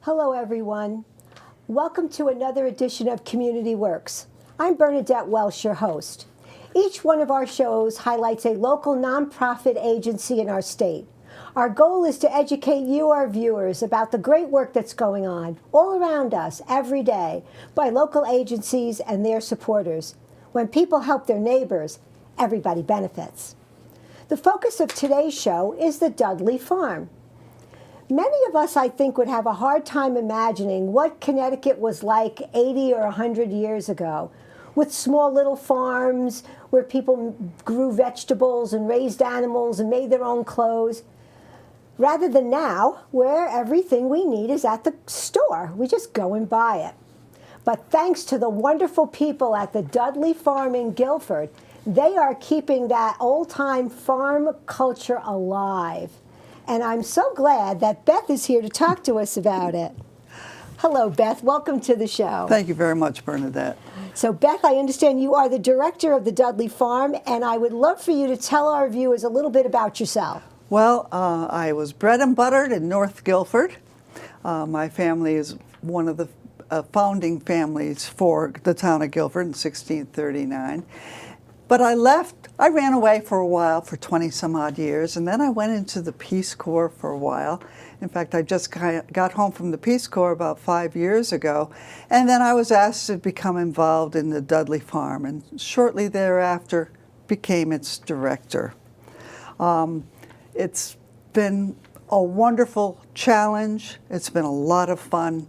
Hello, everyone. Welcome to another edition of Community Works. I'm Bernadette Welsh, your host. Each one of our shows highlights a local nonprofit agency in our state. Our goal is to educate you, our viewers, about the great work that's going on all around us every day by local agencies and their supporters. When people help their neighbors, everybody benefits. The focus of today's show is the Dudley Farm. Many of us, I think, would have a hard time imagining what Connecticut was like 80 or 100 years ago, with small little farms where people grew vegetables and raised animals and made their own clothes, rather than now, where everything we need is at the store. We just go and buy it. But thanks to the wonderful people at the Dudley Farm in Guilford, they are keeping that old-time farm culture alive. And I'm so glad that Beth is here to talk to us about it. Hello, Beth. Welcome to the show. Thank you very much, Bernadette. So, Beth, I understand you are the director of the Dudley Farm, and I would love for you to tell our viewers a little bit about yourself. Well, I was bred and buttered in North Guilford. My family is one of the founding families for the town of Guilford in 1639. But I ran away for a while for 20 some odd years, and then I went into the Peace Corps for a while. In fact, I just got home from the Peace Corps about 5 years ago, and then I was asked to become involved in the Dudley Farm, and shortly thereafter became its director. It's been a wonderful challenge. It's been a lot of fun.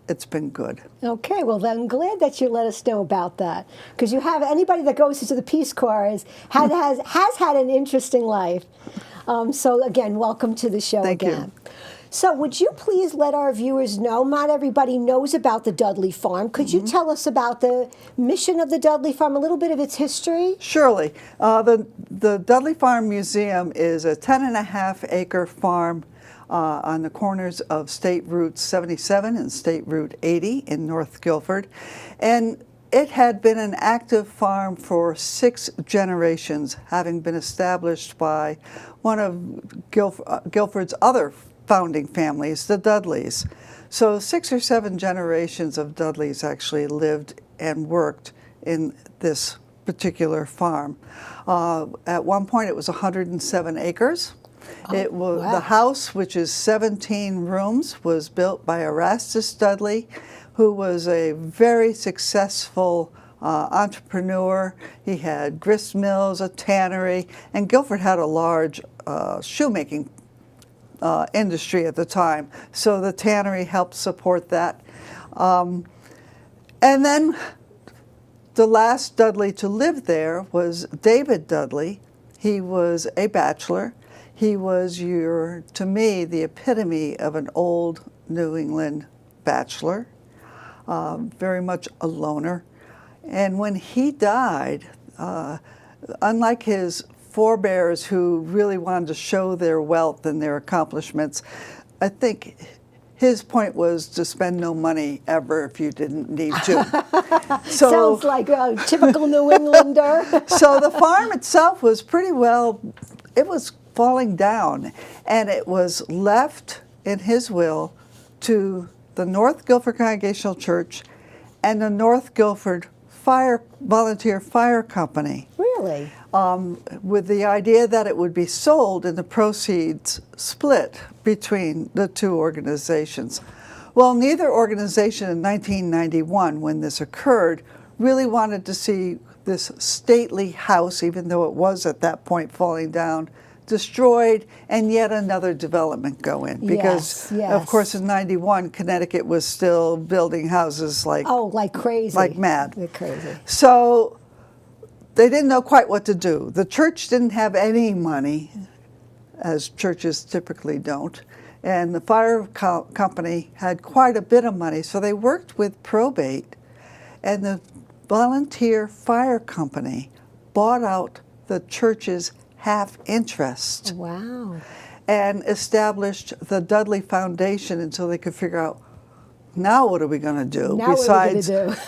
It's been good. Okay, well, then I'm glad that you let us know about that, because you have anybody that goes into the Peace Corps has had an interesting life. So again, welcome to the show Thank again. you. So would you please let our viewers know, not everybody knows about the Dudley Farm. Could you tell us about the mission of the Dudley Farm, a little bit of its history? Surely. The Dudley Farm Museum is a 10.5-acre farm on the corners of State Route 77 and State Route 80 in North Guilford. And it had been an active farm for 6 generations, having been established by one of Guilford's other founding families, the Dudleys. So 6 or 7 generations of Dudleys actually lived and worked in this particular farm. At one point it was 107 acres. Wow. The house, which is 17 rooms, was built by Erastus Dudley, who was a very successful entrepreneur. He had grist mills, a tannery, and Guilford had a large shoemaking industry at the time. So the tannery helped support that. And then the last Dudley to live there was David Dudley. He was a bachelor. He was, to me, the epitome of an old New England bachelor, very much a loner. And when he died, unlike his forebears who really wanted to show their wealth and their accomplishments, I think his point was to spend no money ever if you didn't need to. Sounds like a typical New Englander. So the farm itself was pretty well, it was falling down, and it was left in his will to the North Guilford Congregational Church and the North Guilford Volunteer Fire Company. Really? With the idea that it would be sold and the proceeds split between the two organizations. Well, neither organization in 1991, when this occurred, really wanted to see this stately house, even though it was at that point falling down, destroyed, and yet another development go in. Because, yes. of course, in 91, Connecticut was still building houses like crazy. like mad. They're crazy. So they didn't know quite what to do. The church didn't have any money, as churches typically don't, and the fire company had quite a bit of money, so they worked with probate, and the volunteer fire company bought out the church's half interest. Wow. And established the Dudley Foundation until they could figure out, now what are we going to do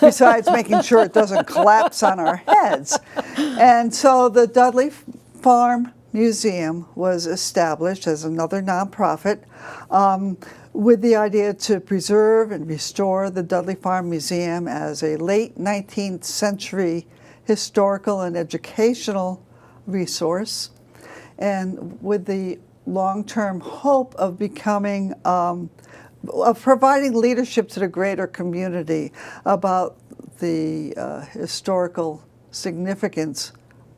besides making sure it doesn't collapse on our heads? And so the Dudley Farm Museum was established as another nonprofit with the idea to preserve and restore the Dudley Farm Museum as a late 19th century historical and educational resource, and with the long-term hope of becoming, of providing leadership to the greater community about the historical significance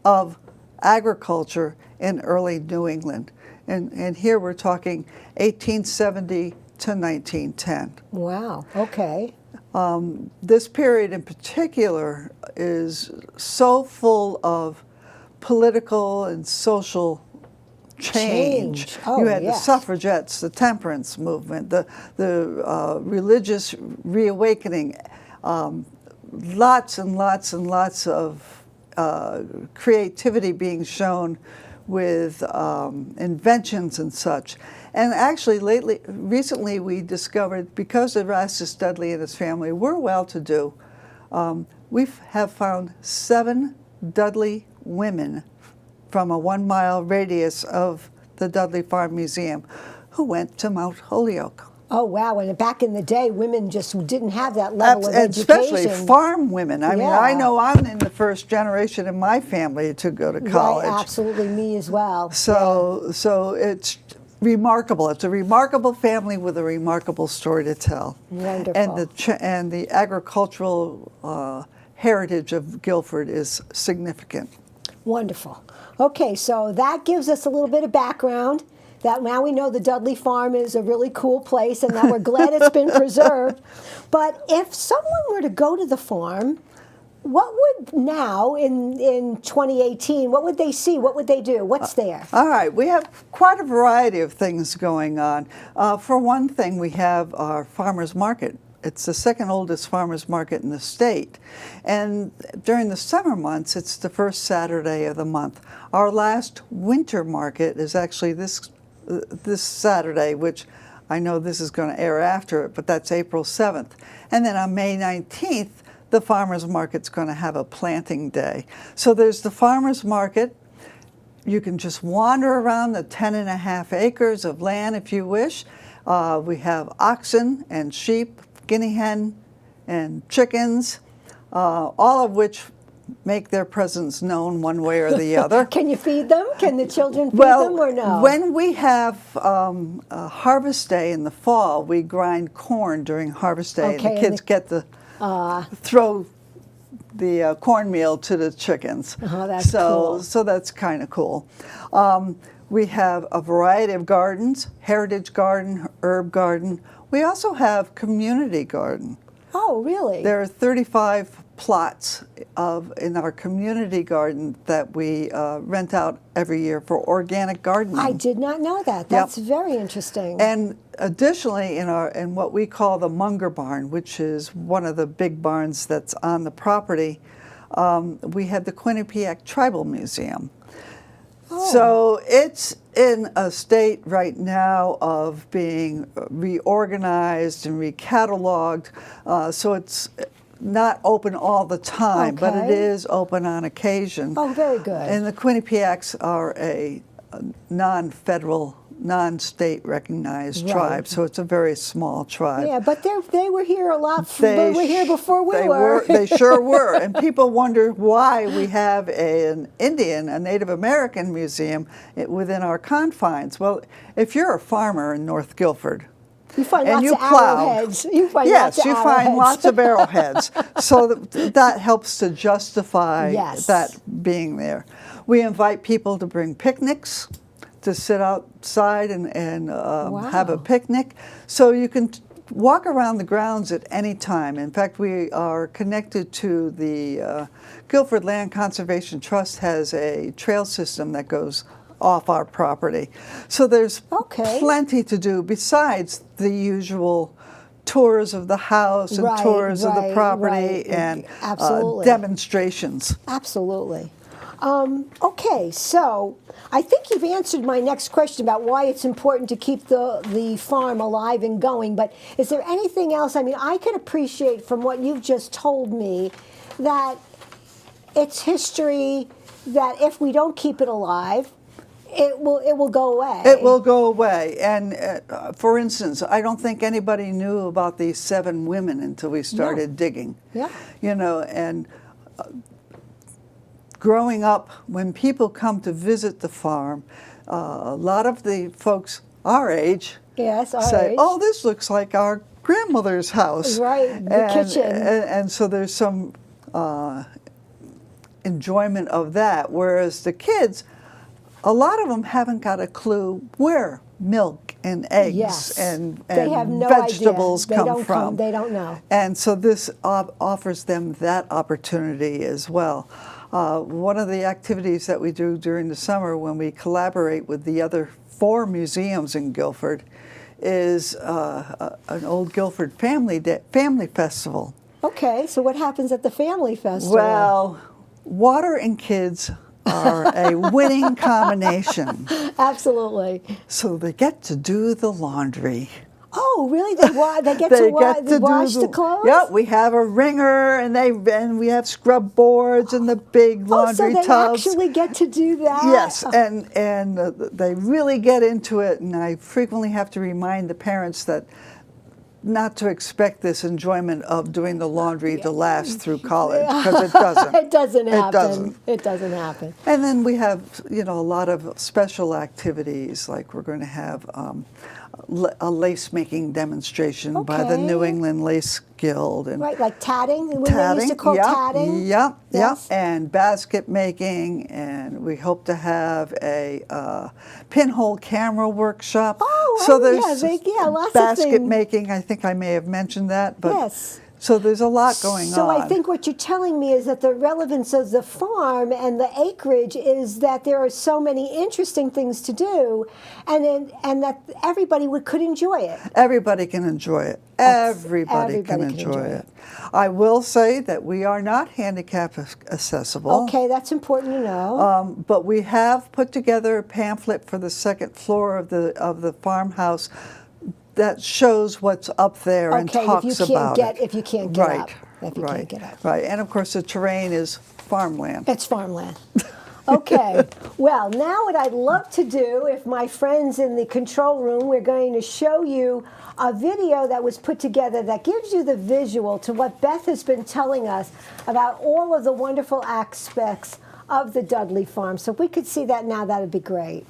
of agriculture in early New England. And here we're talking 1870 to 1910. Wow, okay. This period in particular is so full of political and social change. Oh, you had yes. the suffragettes, the temperance movement, the religious reawakening, lots and lots and lots of creativity being shown with inventions and such. And actually, recently we discovered, because Erastus Dudley and his family were well-to-do, we have found 7 Dudley women from a 1-mile radius of the Dudley Farm Museum who went to Mount Holyoke. Oh, wow. And back in the day, women just didn't have that level of Especially education. farm women. I mean, Yeah. I know I'm in the first generation in my family to go to college. Right, absolutely, me as well. So it's remarkable. It's a remarkable family with a remarkable story to tell. Wonderful. And the agricultural heritage of Guilford is significant. Wonderful. Okay, so that gives us a little bit of background. That now we know the Dudley Farm is a really cool place and that we're glad it's been preserved. But if someone were to go to the farm, what would now, in 2018, what would they see? What would they do? What's there? All right, we have quite a variety of things going on. For one thing, we have our farmers market. It's the second oldest farmers market in the state. And during the summer months, it's the first Saturday of the month. Our last winter market is actually this Saturday, which I know this is going to air after it, but that's April 7th. And then on May 19th, the farmers market's going to have a planting day. So there's the farmers market. You can just wander around the 10.5 acres of land if you wish. We have oxen and sheep, guinea hen and chickens, all of which make their presence known one way or the other. Can you feed them? Can the children feed them or no? When we have a harvest day in the fall, we grind corn during harvest day, Okay, and the kids get to throw the cornmeal to the chickens. Oh, that's cool. So that's kind of cool. We have a variety of gardens: heritage garden, herb garden. We also have community garden. Oh, really? There are 35 plots in our community garden that we rent out every year for organic gardening. I did not know that. That's very interesting. And additionally, in what we call the Munger Barn, which is one of the big barns that's on the property, we have the Quinnipiac Tribal Museum. Oh. So it's in a state right now of being reorganized and recatalogued. So it's not open all the time, but it is open on occasion. Oh, very good. And the Quinnipiacs are a non-federal, non-state recognized tribe, so it's a very small tribe. Yeah, but they were here a lot. They were here before we were. They sure were. And people wonder why we have an Indian, a Native American museum within our confines. Well, if you're a farmer in North Guilford, you find and lots you of plow. arrowheads. You find Yes, lots of you arrowheads. find lots of arrowheads. So that helps to justify that being there. We invite people to bring picnics, to sit outside and have a picnic. So you can walk around the grounds at any time. In fact, we are connected to the Guilford Land Conservation Trust has a trail system that goes off our property. So there's plenty to do besides the usual tours of the house and tours of the property and demonstrations. Absolutely. Okay, so I think you've answered my next question about why it's important to keep the farm alive and going, but is there anything else? I mean, I can appreciate from what you've just told me that it's history that if we don't keep it alive, it will go away. It will go away. And for instance, I don't think anybody knew about these 7 women until we started digging. Yeah. You know, and growing up, when people come to visit the farm, a lot of the folks our age Yes, our say, age. "Oh, this looks like our grandmother's house." Right, the kitchen. And so there's some enjoyment of that. Whereas the kids, a lot of them haven't got a clue where milk and eggs Yes. and They have no vegetables idea. come from. They don't know. And so this offers them that opportunity as well. One of the activities that we do during the summer when we collaborate with the other 4 museums in Guilford is an old Guilford family festival. Okay, so what happens at the family festival? Well, water and kids are a winning combination. Absolutely. So they get to do the laundry. Oh, really? They get to wash the clothes? Yep, we have a wringer, and we have scrub boards and the big laundry so they tubs. actually get to do that? Yes, and they really get into it, and I frequently have to remind the parents that not to expect this enjoyment of doing the laundry to last through college, because it doesn't. It doesn't happen. It doesn't. It doesn't happen. And then we have, a lot of special activities, like we're going to have a lace making demonstration by the Okay. New England Lace Guild, and Right, like tatting? When they used to call tatting? Yep, Yes. and basket making, and we hope to have a pinhole camera workshop. Oh, so oh, there's yeah, lots of basket things. making. I think I may have mentioned that, but Yes. so there's a lot going on. So I think what you're telling me is that the relevance of the farm and the acreage is that there are so many interesting things to do, and that everybody could enjoy it. Everybody can enjoy it. Everybody can enjoy it. I will say that we are not handicap accessible. Okay, that's important to know. But we have put together a pamphlet for the second floor of the farmhouse that shows what's up there and Okay, talks if you can't about get it. if you can't get Right, up. If you right, can't get up. right. And of course, the terrain is farmland. It's farmland. Okay. Well, now what I'd love to do, if my friends in the control room, we're going to show you a video that was put together that gives you the visual to what Beth has been telling us about all of the wonderful aspects of the Dudley farm. So if we could see that now, that would be great.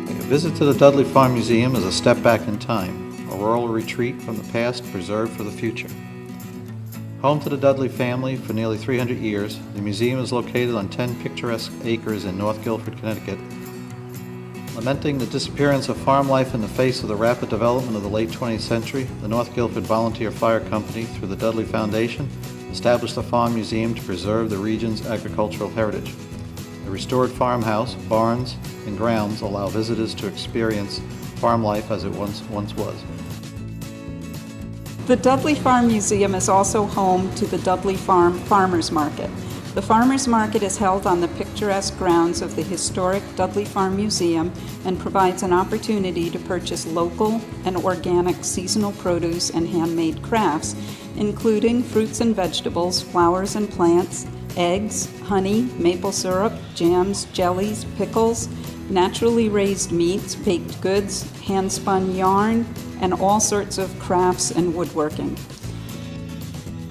A visit to the Dudley Farm Museum is a step back in time, a rural retreat from the past preserved for the future. Home to the Dudley family for nearly 300 years, the museum is located on 10 picturesque acres in North Guilford, Connecticut. Lamenting the disappearance of farm life in the face of the rapid development of the late 20th century, the North Guilford Volunteer Fire Company, through the Dudley Foundation, established a farm museum to preserve the region's agricultural heritage. The restored farmhouse, barns, and grounds allow visitors to experience farm life as it once was. The Dudley Farm Museum is also home to the Dudley Farm Farmers Market. The Farmers Market is held on the picturesque grounds of the historic Dudley Farm Museum and provides an opportunity to purchase local and organic seasonal produce and handmade crafts, including fruits and vegetables, flowers and plants, eggs, honey, maple syrup, jams, jellies, pickles, naturally raised meats, baked goods, hand-spun yarn, and all sorts of crafts and woodworking.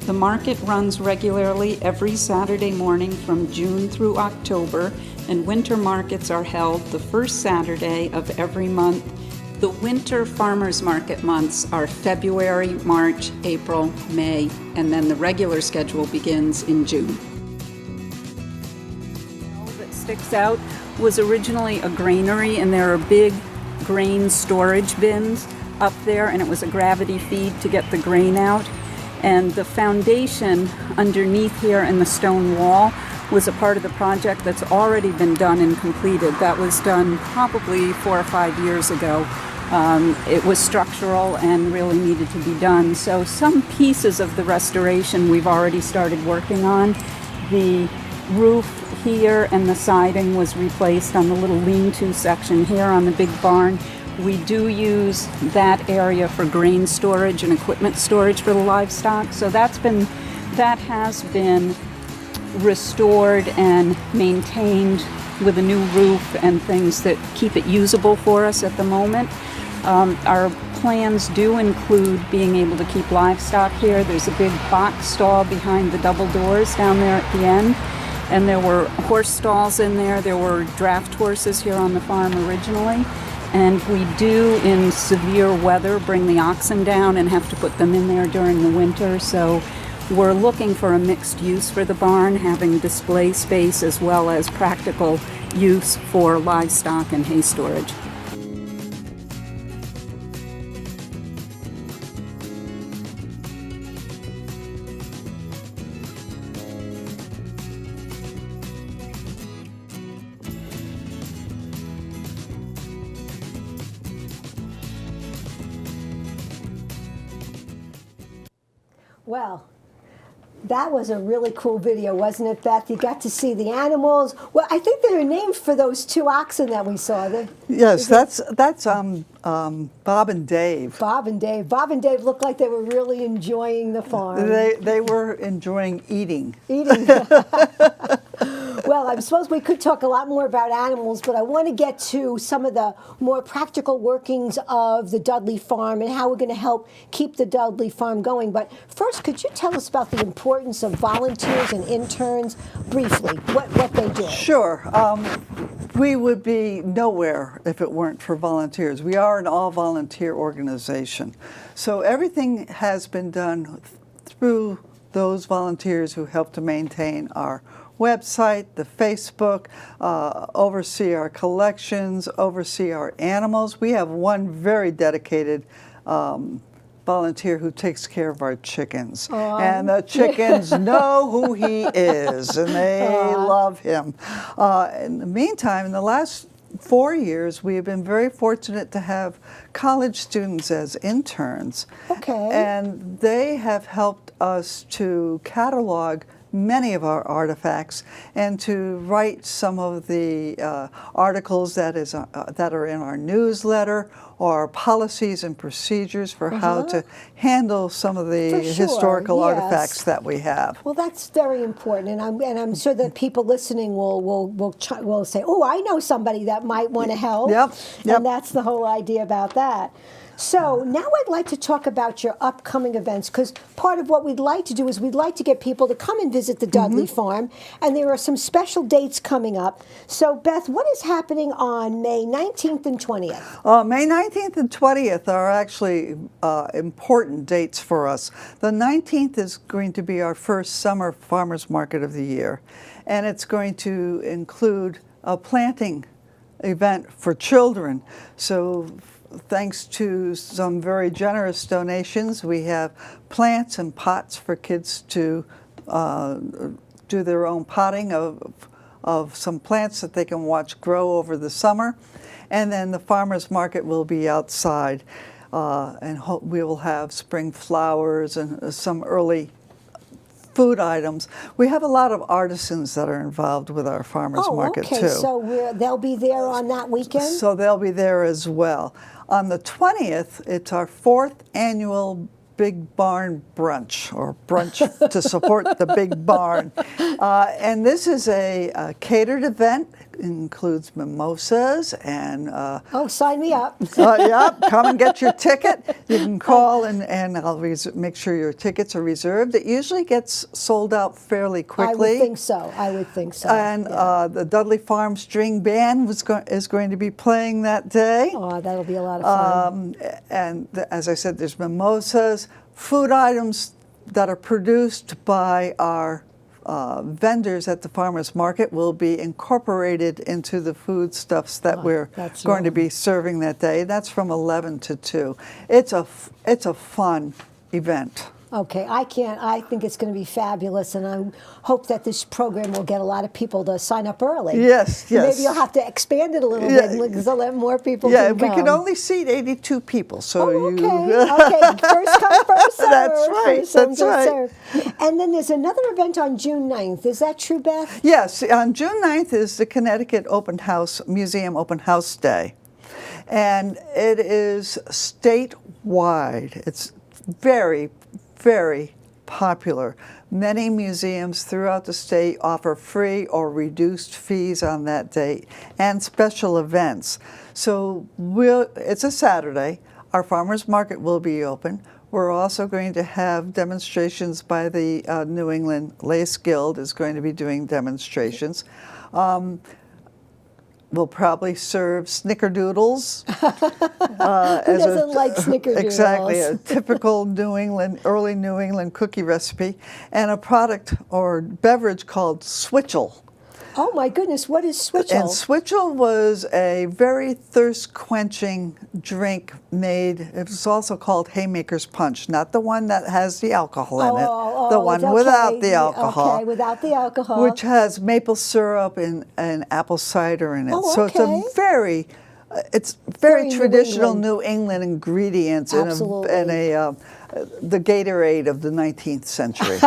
The market runs regularly every Saturday morning from June through October, and winter markets are held the first Saturday of every month. The winter farmers market months are February, March, April, May, and then the regular schedule begins in June. That sticks out was originally a granary, and there are big grain storage bins up there, and it was a gravity feed to get the grain out. And the foundation underneath here in the stone wall was a part of the project that's already been done and completed. That was done probably 4 or 5 years ago. It was structural and really needed to be done. So some pieces of the restoration we've already started working on. The roof here and the siding was replaced on the little lean-to section here on the big barn. We do use that area for grain storage and equipment storage for the livestock. So that has been restored and maintained with a new roof and things that keep it usable for us at the moment. Our plans do include being able to keep livestock here. There's a big box stall behind the double doors down there at the end. And there were horse stalls in there. There were draft horses here on the farm originally. And we do, in severe weather, bring the oxen down and have to put them in there during the winter. So we're looking for a mixed use for the barn, having display space as well as practical use for livestock and hay storage. Well, that was a really cool video, wasn't it, Beth? You got to see the animals. Well, I think they were named for those two oxen that we saw. Yes, that's Bob and Dave. Bob and Dave. Bob and Dave looked like they were really enjoying the farm. They were enjoying eating. Eating. Well, I suppose we could talk a lot more about animals, but I want to get to some of the more practical workings of the Dudley farm and how we're going to help keep the Dudley farm going. But first, could you tell us about the importance of volunteers and interns briefly, what they do? Sure. We would be nowhere if it weren't for volunteers. We are an all-volunteer organization. So everything has been done through those volunteers who help to maintain our website, the Facebook, oversee our collections, oversee our animals. We have one very dedicated volunteer who takes care of our chickens. And the chickens know who he is, and they love him. In the meantime, in the last 4 years, we have been very fortunate to have college students as interns. Okay. And they have helped us to catalog many of our artifacts and to write some of the articles that are in our newsletter, or policies and procedures for how to handle some of the historical artifacts that we have. Well, that's very important, and I'm sure that people listening will say, "Oh, I know somebody that might want to help." Yep. And that's the whole idea about that. So now I'd like to talk about your upcoming events, because part of what we'd like to do is we'd like to get people to come and visit the Dudley farm, and there are some special dates coming up. So Beth, what is happening on May 19th and 20th? May 19th and 20th are actually important dates for us. The 19th is going to be our first summer farmers market of the year, and it's going to include a planting event for children. So thanks to some very generous donations, we have plants and pots for kids to do their own potting of some plants that they can watch grow over the summer. And then the farmers market will be outside, and we will have spring flowers and some early food items. We have a lot of artisans that are involved with our farmers market too. So they'll be there on that weekend? So they'll be there as well. On the 20th, it's our 4th annual Big Barn Brunch, or brunch to support the big barn. And this is a catered event. It includes mimosas and... oh, sign me up. Yep, come and get your ticket. You can call and I'll make sure your tickets are reserved. It usually gets sold out fairly quickly. I would think so. And the Dudley Farm String Band is going to be playing that day. Oh, that'll be a lot of fun. And as I said, there's mimosas, food items that are produced by our vendors at the farmers market will be incorporated into the foodstuffs that we're going to be serving that day. That's from 11 to 2. It's a fun event. Okay, I think it's going to be fabulous, and I hope that this program will get a lot of people to sign up early. Yes. Maybe you'll have to expand it a little bit so that more people can come. We can only seat 82 people, so okay. First come, first serve. That's right, that's right. And then there's another event on June 9th. Is that true, Beth? Yes, on June 9th is the Connecticut Museum Open House Day. And it is statewide. It's very, very popular. Many museums throughout the state offer free or reduced fees on that date and special events. So it's a Saturday. Our farmers market will be open. We're also going to have demonstrations by the New England Lace Guild is going to be doing demonstrations. We'll probably serve snickerdoodles. Who doesn't like snickerdoodles? Exactly, a typical New England, early New England cookie recipe, and a product or beverage called switchel. Oh my goodness, what is switchel? And switchel was a very thirst-quenching drink made, it was also called Haymaker's Punch, not the one that has the alcohol in it, the one without the alcohol. Okay, without the alcohol. Which has maple syrup and apple cider in it. Oh, so okay. it's very Very traditional New New England ingredients Absolutely. in the Gatorade of the 19th century.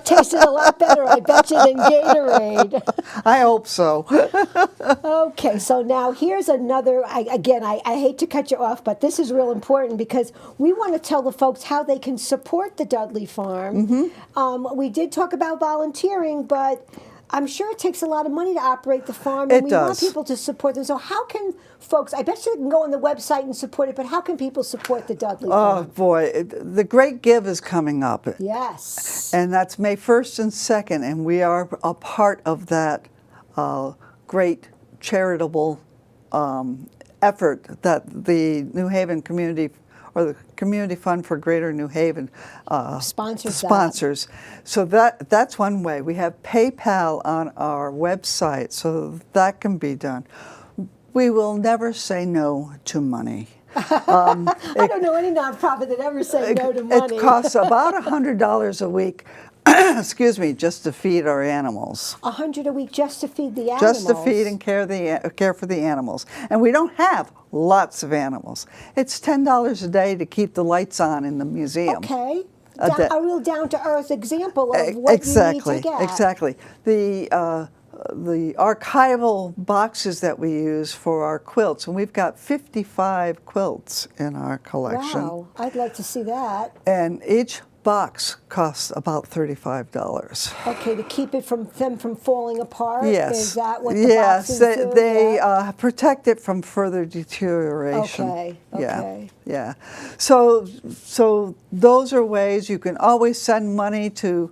Tasted a lot better, I bet you, than Gatorade. I hope so. Okay, so now here's another, I hate to cut you off, but this is real important because we want to tell the folks how they can support the Dudley Farm. Mm-hmm. We did talk about volunteering, but I'm sure it takes a lot of money to operate the farm, It and we want does. people to support them. So how can folks, I bet you they can go on the website and support it, but how can people support the Dudley Oh Farm? boy, the Great Give is coming up. Yes. And that's May 1st and 2nd, and we are a part of that great charitable effort that the New Haven Community, or the Community Fund for Greater New Haven Sponsors. So that's one way. We have PayPal on our website, so that can be done. We will never say no to money. I don't know any nonprofit that ever said no to money. It costs about $100 a week, excuse me, just to feed our animals. $100 a week just to feed the animals. Just to feed and care for the animals. And we don't have lots of animals. It's $10 a day to keep the lights on in the museum. Okay. A day. A real down-to-earth example of what Exactly, you need to get. exactly. The archival boxes that we use for our quilts, and we've got 55 quilts in our collection. Wow, I'd like to see that. And each box costs about $35. Okay, to keep it from them from falling apart? Yes. Is that what the yes, boxes they, do? they Yeah. protect it from further deterioration. Okay, Yeah, okay. yeah. So those are ways you can always send money to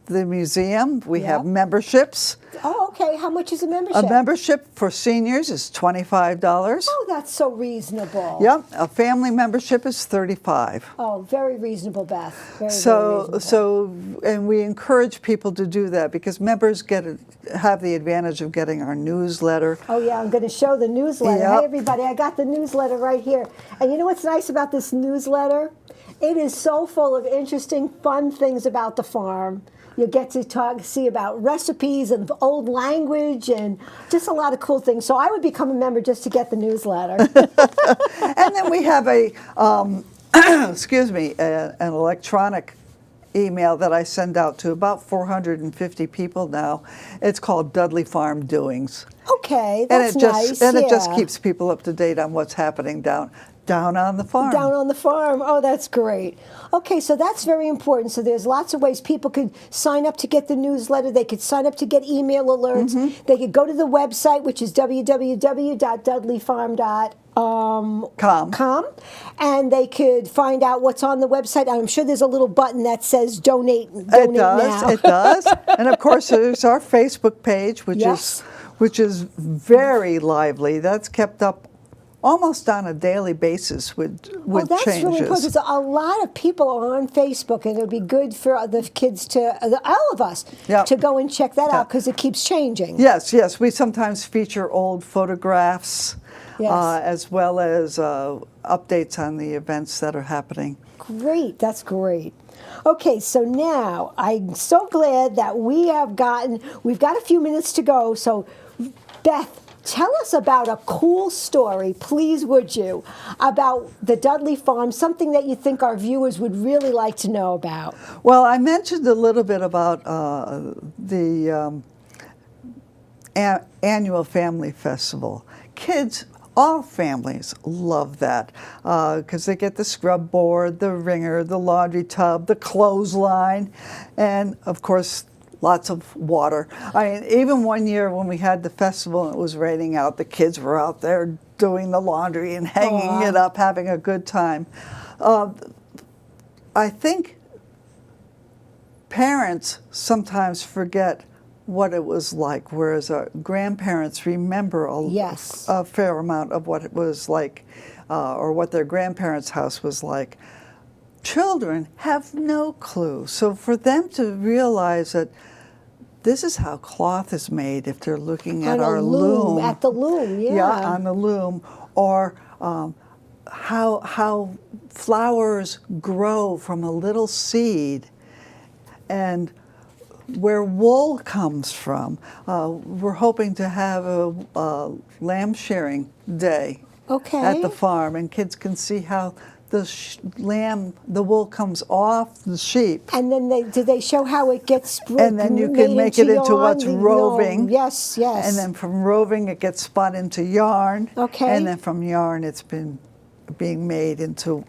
the museum. We have Yep. memberships. Oh, okay. How much is a membership? A membership for seniors is $25. Oh, that's so reasonable. Yep. A family membership is $35. Oh, very reasonable, Beth. Very, very So, reasonable. and we encourage people to do that because members have the advantage of getting our newsletter. Oh, yeah, I'm going to show the newsletter. Yep. Hey, everybody, I got the newsletter right here. And you know what's nice about this newsletter? It is so full of interesting, fun things about the farm. You get to see about recipes and old language and just a lot of cool things. So I would become a member just to get the newsletter. And then we have excuse me, an electronic email that I send out to about 450 people now. It's called Dudley Farm Doings. Okay, that's nice. And it just yeah. keeps people up to date on what's happening down on the farm. Down on the farm. Oh, that's great. Okay, so that's very important. So there's lots of ways people could sign up to get the newsletter. They could sign up to get email alerts. Mm-hmm. They could go to the website, which is www.dudleyfarm.com, and they could find out what's on the website. And I'm sure there's a little button that says donate It now. does, it does. And of course, there's our Facebook page, Yes. which is very lively. That's kept up almost on a daily basis with That's changes. really important because a lot of people are on Facebook, and it would be good for the kids all of us, Yep. to go and check that out because it keeps changing. Yes, yes. We sometimes feature old photographs Yes. as well as updates on the events that are happening. Great, that's great. Okay, so now I'm so glad that we've got a few minutes to go. So, Beth, tell us about a cool story, please, would you, about the Dudley Farm, something that you think our viewers would really like to know about. Well, I mentioned a little bit about the annual family festival. kids, all families love that because they get the scrub board, the wringer, the laundry tub, the clothesline, and of course, lots of water. I mean, even one year when we had the festival and it was raining out, the kids were out there doing the laundry and hanging it up, having a good time. I think parents sometimes forget what it was like, whereas our grandparents remember a fair amount of what it was like, or what their grandparents' house was like. Children have no clue. So for them to realize that this is how cloth is made, if they're looking at our loom. At the loom, yeah. Yeah, on the loom. Or how flowers grow from a little seed, and where wool comes from. We're hoping to have a lamb shearing day at the farm, and kids can see how the wool comes off the sheep. And then do they show how it gets and then you can make it into what's roving. Yes, yes. And then from roving it gets spun into yarn. Okay. And then from yarn it's been being made into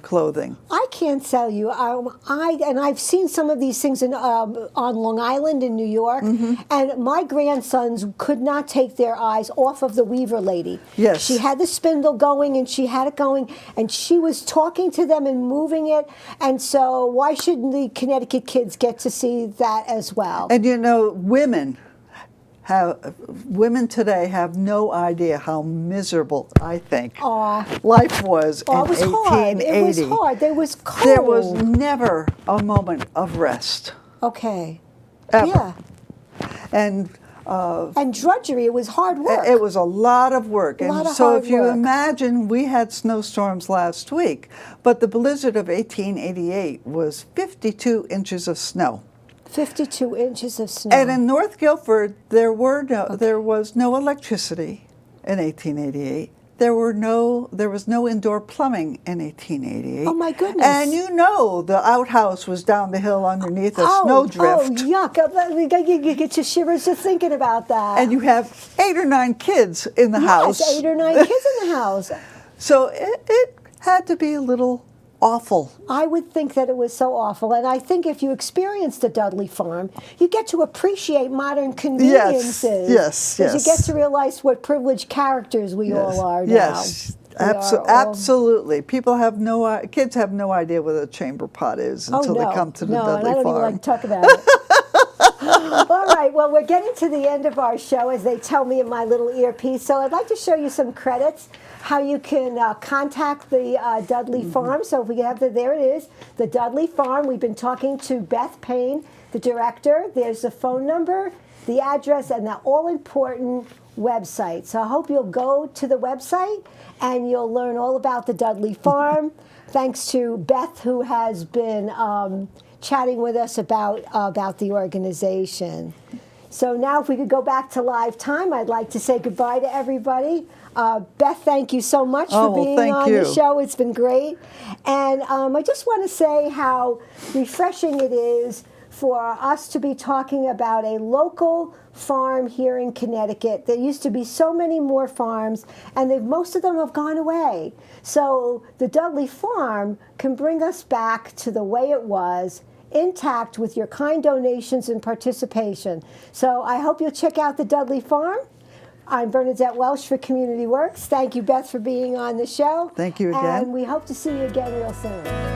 clothing. I can't tell you. I've seen some of these things on Long Island in New York, and my grandsons could not take their eyes off of the weaver lady. Yes. She had the spindle going, and she had it going, and she was talking to them and moving it. And so why shouldn't the Connecticut kids get to see that as well? And you know, women today have no idea how miserable, I think, life was in 1880. It was hard. There was cold. There was never a moment of rest. Okay. Ever. Yeah. And drudgery. It was hard work. it was a lot of work. And so hard if you work. imagine, we had snowstorms last week, but the blizzard of 1888 was 52 inches of snow. 52 inches of snow. And in North Guilford, there was no electricity in 1888. There was no indoor plumbing in 1888. Oh my goodness! And you know, the outhouse was down the hill underneath a snowdrift. Oh yuck! You get your shivers just thinking about that. And you have 8 or 9 kids in the house. Yes, 8 or 9 kids in the house. So it had to be a little awful. I would think that it was so awful, and I think if you experience the Dudley farm, you get to appreciate modern conveniences. Yes. You get to realize what privileged characters we all are now. Yes, absolutely. Kids have no idea what a chamber pot is until they come to the Dudley I don't farm. even like to talk about it. All right, well, we're getting to the end of our show, as they tell me in my little earpiece. So I'd like to show you some credits, how you can contact the Dudley Farm. So if we have there it is, the Dudley Farm. We've been talking to Beth Payne, the director. There's the phone number, the address, and the all-important website. So I hope you'll go to the website and you'll learn all about the Dudley Farm. Thanks to Beth, who has been chatting with us about the organization. So now if we could go back to live time, I'd like to say goodbye to everybody. Beth, thank you so much for being on the show. It's been great. And I just want to say how refreshing it is for us to be talking about a local farm here in Connecticut. There used to be so many more farms, and most of them have gone away. So the Dudley Farm can bring us back to the way it was, intact, with your kind donations and participation. So I hope you'll check out the Dudley Farm. I'm Bernadette Welsh for Community Works. Thank you, Beth, for being on the show. Thank you again. And we hope to see you again real soon.